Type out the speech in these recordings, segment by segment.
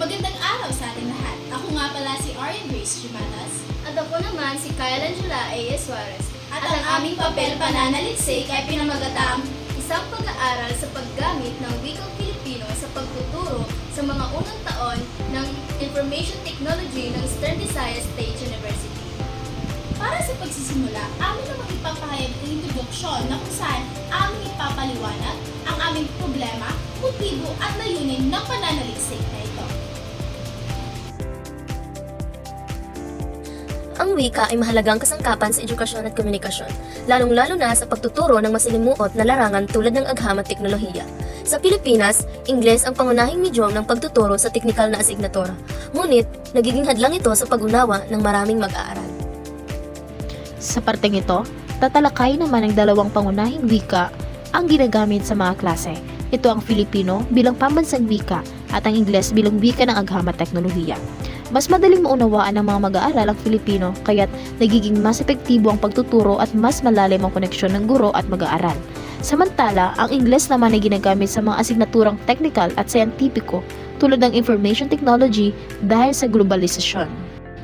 Magandang araw sa ating lahat. Ako nga pala si Arian Grace Jumatas. At ako naman si Kyle Angela A. Suarez. At ang aming papel pananaliksik ay pinamagatang Isang pag-aaral sa paggamit ng wikang Filipino sa pagtuturo sa mga unang taon ng Information Technology ng Eastern Visayas State University. Para sa pagsisimula, amin namang ipapahayag ang introduksyon na kung saan aming ipapaliwanag ang aming problema, motibo at layunin ng pananaliksik na ito. Ang wika ay mahalagang kasangkapan sa edukasyon at komunikasyon, lalong-lalo na sa pagtuturo ng masalimuot na larangan tulad ng agham at teknolohiya. Sa Pilipinas, Ingles ang pangunahing medyum ng pagtuturo sa teknikal na asignatura, ngunit nagiging hadlang ito sa pag-unawa ng maraming mag-aaral. Sa parteng ito, tatalakay naman ang dalawang pangunahing wika ang ginagamit sa mga klase. Ito ang Filipino bilang pambansang wika at ang Ingles bilang wika ng agham at teknolohiya. Mas madaling maunawaan ng mga mag-aaral ang Filipino kaya't nagiging mas epektibo ang pagtuturo at mas malalim ang koneksyon ng guro at mag-aaral. Samantala, ang Ingles naman ay ginagamit sa mga asignaturang technical at scientifico tulad ng information technology dahil sa globalisasyon.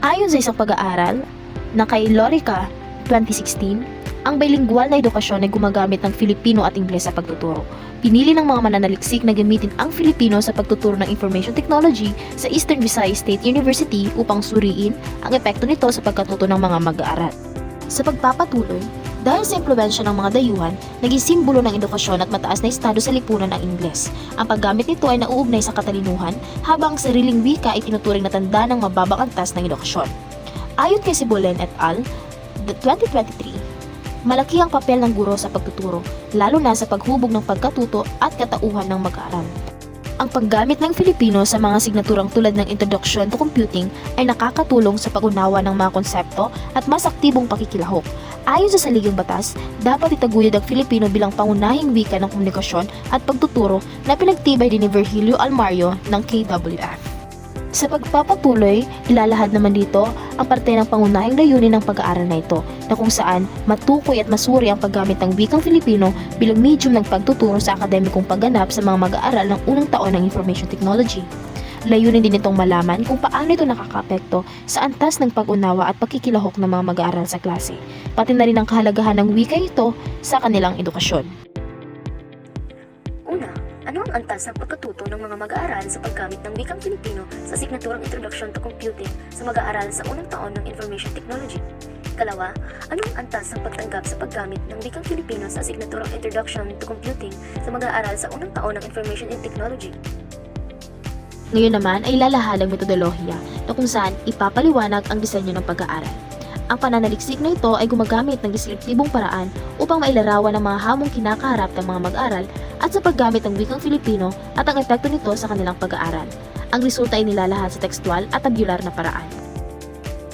Ayon sa isang pag-aaral na kay Lorica 2016, ang bilingual na edukasyon ay gumagamit ng Filipino at Ingles sa pagtuturo. Pinili ng mga mananaliksik na gamitin ang Filipino sa pagtuturo ng information technology sa Eastern Visayas State University upang suriin ang epekto nito sa pagkatuto ng mga mag-aaral. Sa pagpapatuloy, dahil sa impluwensya ng mga dayuhan, naging simbolo ng edukasyon at mataas na estado sa lipunan ang Ingles. Ang paggamit nito ay nauugnay sa katalinuhan, habang ang sariling wika ay tinuturing na tanda ng mababang antas ng edukasyon. Ayon kay Sibolen et al., 2023, malaki ang papel ng guro sa pagtuturo, lalo na sa paghubog ng pagkatuto at katauhan ng mag-aaral. Ang paggamit ng Filipino sa mga asignaturang tulad ng Introduction to Computing ay nakakatulong sa pag-unawa ng mga konsepto at mas aktibong pakikilahok. Ayon sa saligang batas, dapat itaguyod ang Filipino bilang pangunahing wika ng komunikasyon at pagtuturo na pinagtibay din ni Virgilio Almario ng KWF. Sa pagpapatuloy, ilalahad naman dito ang parte ng pangunahing layunin ng pag-aaral na ito, na kung saan matukoy at masuri ang paggamit ng wikang Filipino bilang medium ng pagtuturo sa akademikong pagganap sa mga mag-aaral ng unang taon ng information technology. Layunin din itong malaman kung paano ito nakakapekto sa antas ng pag-unawa at pakikilahok ng mga mag-aaral sa klase, pati na rin ang kahalagahan ng wika ito sa kanilang edukasyon. Una, ano ang antas ng pagkatuto ng mga mag-aaral sa paggamit ng wikang Filipino sa asignaturang Introduction to Computing sa mag-aaral sa unang taon ng Information Technology? Ikalawa, ano ang antas ng pagtanggap sa paggamit ng wikang Filipino sa asignaturang Introduction to Computing sa mag-aaral sa unang taon ng Information and Technology? Ngayon naman ay lalahad ang metodolohiya na kung saan ipapaliwanag ang disenyo ng pag-aaral. Ang pananaliksik na ito ay gumagamit ng deskriptibong paraan upang mailarawan ang mga hamong kinakaharap ng mga mag-aaral at sa paggamit ng wikang Filipino at ang epekto nito sa kanilang pag-aaral. Ang resulta ay nilalahad sa tekstual at tabular na paraan.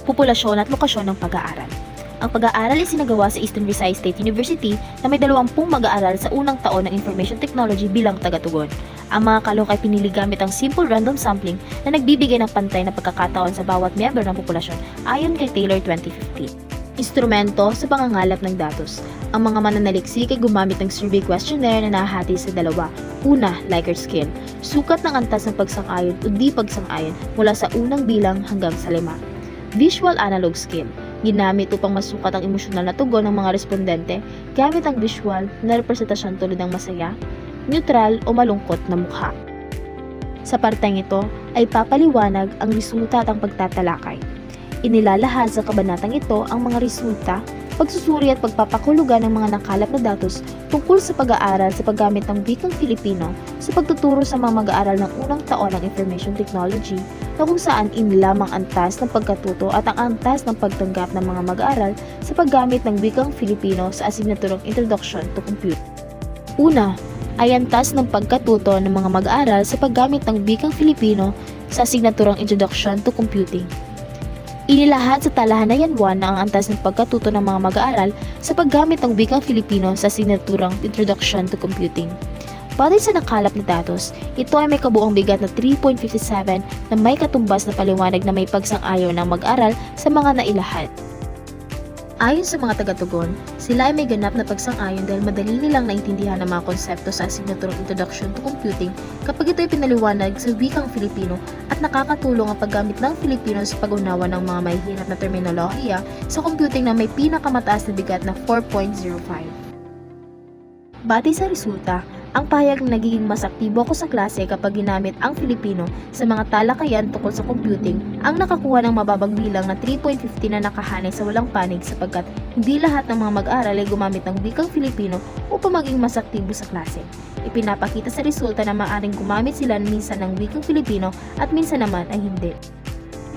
Populasyon at lokasyon ng pag-aaral. Ang pag-aaral ay sinagawa sa Eastern Visayas State University na may 20 mag-aaral sa unang taon ng Information Technology bilang tagatugon. Ang mga kalok ay pinili gamit ang simple random sampling na nagbibigay ng pantay na pagkakataon sa bawat miyembro ng populasyon ayon kay Taylor 2015. Instrumento sa pangangalap ng datos. Ang mga mananaliksik ay gumamit ng survey questionnaire na nahahati sa dalawa. Una, Likert scale. Sukat ng antas ng pagsang-ayon o di pagsang-ayon mula sa unang bilang hanggang sa 5. Visual analog scale. Ginamit upang masukat ang emosyonal na tugon ng mga respondente gamit ang visual na representasyon tulad ng masaya, neutral o malungkot na mukha. Sa parteng ito ay papaliwanag ang resulta at ang pagtatalakay. Inilalahad sa kabanatang ito ang mga resulta, pagsusuri at pagpapakulugan ng mga nakalap na datos tungkol sa pag-aaral sa paggamit ng wikang Filipino sa pagtuturo sa mga mag-aaral ng unang taon ng Information Technology na kung saan inilamang antas ng pagkatuto at ang antas ng pagtanggap ng mga mag-aaral sa paggamit ng wikang Filipino sa asignaturang Introduction to Compute. Una, ay antas ng pagkatuto ng mga mag-aaral sa paggamit ng wikang Filipino sa asignaturang Introduction to Computing. Inilahad sa Talahanayan 1 na ang antas ng pagkatuto ng mga mag-aaral sa paggamit ng wikang Filipino sa asignaturang Introduction to Computing. Batay sa nakalap na datos, ito ay may kabuang bigat na 3.57 na may katumbas na paliwanag na may pagsang-ayon ng mag-aaral sa mga nailahad. Ayon sa mga taga-tugon, sila ay may ganap na pagsang-ayon dahil madali nilang naintindihan ang mga konsepto sa asignaturang Introduction to Computing kapag ito'y pinaliwanag sa wikang Filipino at nakakatulong ang paggamit ng Filipino sa pag-unawa ng mga mahihirap na terminolohiya sa computing na may pinakamataas na bigat na 4.05. Batay sa resulta, ang pahayag na nagiging mas aktibo ako sa klase kapag ginamit ang Filipino sa mga talakayan tungkol sa computing ang nakakuha ng mababang bilang na 3.50 na nakahanay sa walang panig sapagkat hindi lahat ng mga mag-aaral ay gumamit ng wikang Filipino upang maging mas aktibo sa klase. Ipinapakita sa resulta na maaaring gumamit sila minsan ng wikang Filipino at minsan naman ay hindi.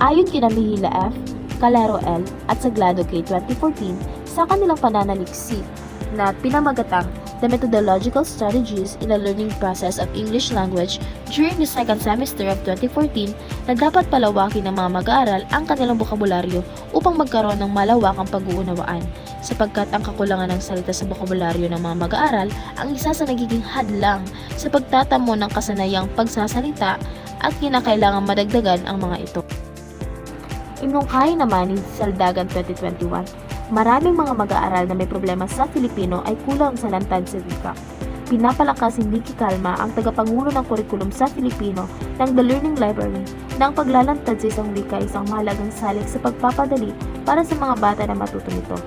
Ayon kina Mihila F., Calero L. at Saglado K. 2014 sa kanilang pananaliksik na pinamagatang The Methodological Strategies in the Learning Process of English Language during the second semester of 2014 na dapat palawakin ng mga mag-aaral ang kanilang bokabularyo upang magkaroon ng malawakang pag-uunawaan, sapagkat ang kakulangan ng salita sa bokabularyo ng mga mag-aaral ang isa sa nagiging hadlang sa pagtatamo ng kasanayang pagsasalita at kinakailangan madagdagan ang mga ito. Inungkay naman ni Saldagan 2021, maraming mga mag-aaral na may problema sa Filipino ay kulang sa lantad sa wika. Pinapalakas ni Nikki Calma, ang tagapangulo ng kurikulum sa Filipino ng The Learning Library, na ang paglalantad sa isang wika ay isang mahalagang salik sa pagpapadali para sa mga bata na matuto nito.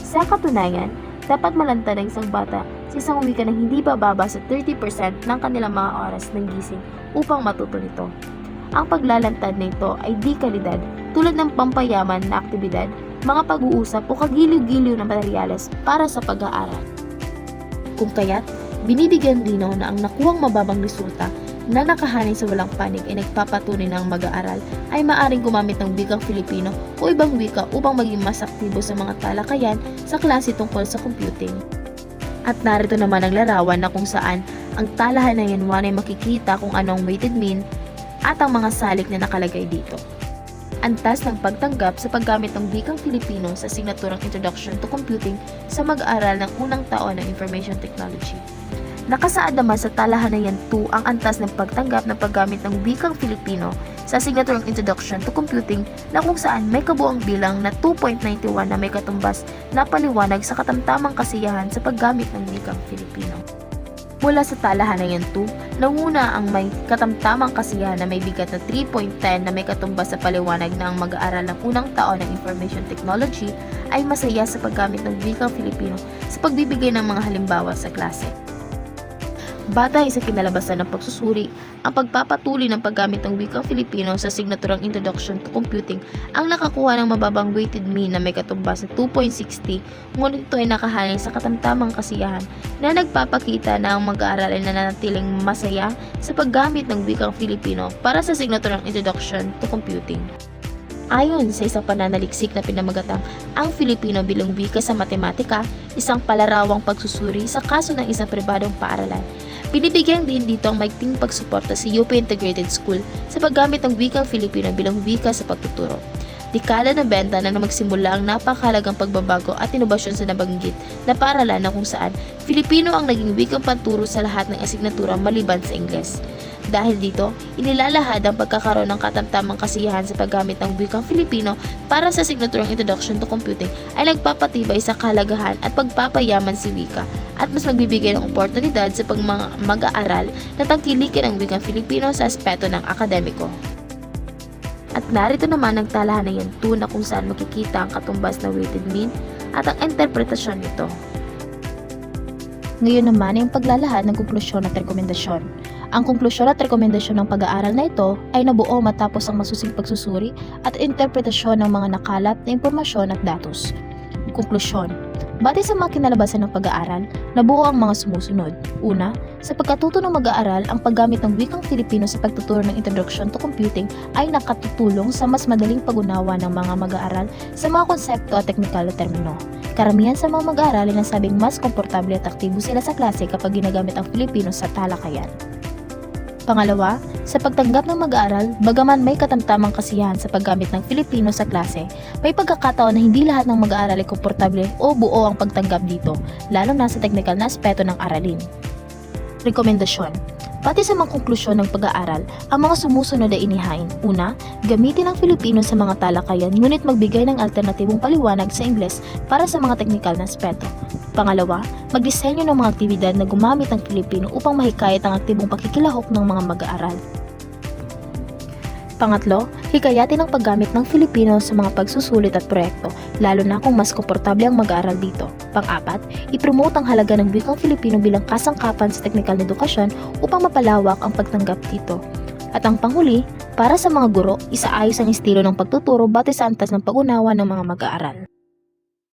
Sa katunayan, dapat malantad ang isang bata sa isang wika na hindi bababa sa 30% ng kanilang mga oras ng gising upang matuto nito. Ang paglalantad na ito ay di kalidad tulad ng pampayaman na aktibidad, mga pag-uusap o kagiliw-giliw na materyales para sa pag-aaral. Kung kaya't, binibigyan linaw na ang nakuhang mababang resulta na nakahanay sa walang panig ay nagpapatunay na ang mag-aaral ay maaring gumamit ng wikang Filipino o ibang wika upang maging mas aktibo sa mga talakayan sa klase tungkol sa computing. At narito naman ang larawan na kung saan ang talahanayan 1 ay makikita kung anong weighted mean at ang mga salik na nakalagay dito. Antas ng pagtanggap sa paggamit ng wikang Filipino sa asignaturang Introduction to Computing sa mag-aaral ng unang taon ng Information Technology. Nakasaad naman sa talahanayan 2 ang antas ng pagtanggap ng paggamit ng wikang Filipino sa asignaturang Introduction to Computing na kung saan may kabuang bilang na 2.91 na may katumbas na paliwanag sa katamtamang kasiyahan sa paggamit ng wikang Filipino. Mula sa talahanayan 2, nanguna ang may katamtamang kasiyahan na may bigat na 3.10 na may katumbas sa paliwanag na ang mag-aaral ng unang taon ng Information Technology ay masaya sa paggamit ng wikang Filipino sa pagbibigay ng mga halimbawa sa klase. Batay sa kinalabasan ng pagsusuri, ang pagpapatuloy ng paggamit ng wikang Filipino sa asignaturang Introduction to Computing ang nakakuha ng mababang weighted mean na may katumbas na 2.60, ngunit ito ay nakahanay sa katamtamang kasiyahan na nagpapakita na ang mag-aaral ay nananatiling masaya sa paggamit ng wikang Filipino para sa asignaturang Introduction to Computing. Ayon sa isang pananaliksik na pinamagatang ang Filipino bilang wika sa matematika, isang palarawang pagsusuri sa kaso ng isang pribadong paaralan. Binibigyan din dito ang maigting pagsuporta sa UP Integrated School sa paggamit ng wikang Filipino bilang wika sa pagtuturo. Dekada 90 na magsimula ang napakahalagang pagbabago at inobasyon sa nabanggit na paaralan na kung saan Filipino ang naging wikang panturo sa lahat ng asignatura maliban sa Ingles. Dahil dito, inilalahad ang pagkakaroon ng katamtamang kasiyahan sa paggamit ng wikang Filipino para sa asignaturang Introduction to Computing ay nagpapatibay sa kahalagahan at pagpapayaman si wika at mas magbibigay ng oportunidad sa mag-aaral na tangkilikin ang wikang Filipino sa aspeto ng akademiko. At narito naman ang talahanayan 2 na kung saan makikita ang katumbas na weighted mean at ang interpretasyon nito. Ngayon naman ay ang paglalahad ng konklusyon at rekomendasyon. Ang konklusyon at rekomendasyon ng pag-aaral na ito ay nabuo matapos ang masusing pagsusuri at interpretasyon ng mga nakalap na impormasyon at datos. Konklusyon. Batay sa mga kinalabasan ng pag-aaral, nabuo ang mga sumusunod. Una, sa pagkatuto ng mag-aaral, ang paggamit ng wikang Filipino sa pagtuturo ng Introduction to Computing ay nakatutulong sa mas madaling pag-unawa ng mga mag-aaral sa mga konsepto at teknikal na termino. Karamihan sa mga mag-aaral ay nasabing mas komportable at aktibo sila sa klase kapag ginagamit ang Filipino sa talakayan. Pangalawa, sa pagtanggap ng mag-aaral, bagaman may katamtamang kasiyahan sa paggamit ng Filipino sa klase, may pagkakataon na hindi lahat ng mag-aaral ay komportable o buo ang pagtanggap dito, lalo na sa teknikal na aspeto ng aralin. Rekomendasyon. Pati sa mga konklusyon ng pag-aaral, ang mga sumusunod ay inihain. Una, gamitin ang Filipino sa mga talakayan ngunit magbigay ng alternatibong paliwanag sa Ingles para sa mga teknikal na aspeto. Pangalawa, magdisenyo ng mga aktibidad na gumamit ang Filipino upang mahikayat ang aktibong pakikilahok ng mga mag-aaral. Pangatlo, hikayatin ang paggamit ng Filipino sa mga pagsusulit at proyekto, lalo na kung mas komportable ang mag-aaral dito. Pang-apat, ipromote ang halaga ng wikang Filipino bilang kasangkapan sa teknikal na edukasyon upang mapalawak ang pagtanggap dito. At ang panghuli, para sa mga guro, isaayos ang estilo ng pagtuturo batay sa antas ng pag-unawa ng mga mag-aaral.